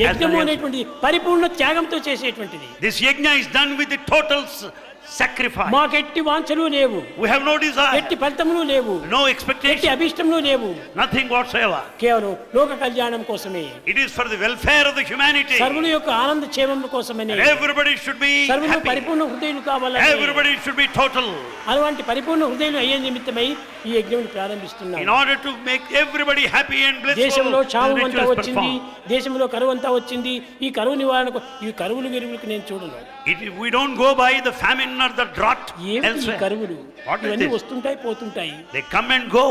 యజ్ఞము అనేటువంటిది పరిపూర్ణ త్యాగంతో చేసేటువంటిది. This yajna is done with the total sacrifice. మాకు ఎట్టి వాంఛలు లేవు, We have no desire, ఎట్టి ఫలితములు లేవు, no ఎట్టి expectation, అభిష్టములు లేవు. nothing whatsoever. కేవలం లోక కళ్యాణం కోసమే, It is for the welfare of the humanity. సర్వుల యొక్క ఆనంద క్షేమం కోసమని, Everybody should be సర్వులు happy. పరిపూర్ణ హృదయులు కావాలని, Everybody should be total. అలాంటి పరిపూర్ణ హృదయులు అయ్యే నిమిత్తమై ఈ యజ్ఞం ప్రారంభిస్తున్నాం. In order to make everybody happy and blissful, దేశంలో the క్షామం అంతా rituals వచ్చింది, performed. దేశంలో కరువు అంతా వచ్చింది. ఈ కరువు నివారణకు ఈ కరువులు విరుగులకు నేను చూడను. We don't go by the famine or the drought ఏమిటి ఈ elsewhere. కరువులు? What is ఇవన్నీ this? వస్తుంటాయి పోతుంటాయి. They come and go.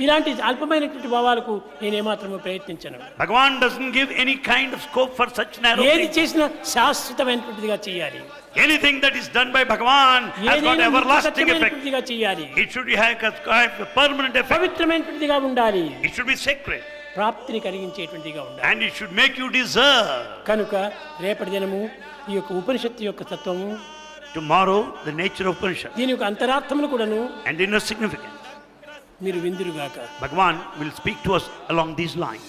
ఇలాంటి అల్పమైనటువంటి భావాలకు నేనేమాత్రము ప్రయత్నించను. Bhagavan doesn't give any kind of scope for such narrow ఏది things. చేసినా శాశ్వతమైనటువంటిదిగా చేయాలి. Anything that is done by Bhagavan has got ఏదైనా everlasting effect. సత్యమైనటువంటిదిగా చేయాలి. It should have a permanent effect. పవిత్రమైనటువంటిదిగా ఉండాలి. It should be sacred. ప్రాప్తిని కలిగించేటువంటిదిగా ఉండాలి. And it should make you deserve. కనుక రేపటి దినము ఈ యొక్క ఉపనిషత్తు యొక్క తత్వము, Tomorrow, the nature of Upanishad దీని యొక్క అంతరార్థమును కూడాను and inner significance. మీరు విందురుగాక. Bhagavan will speak to us along these lines.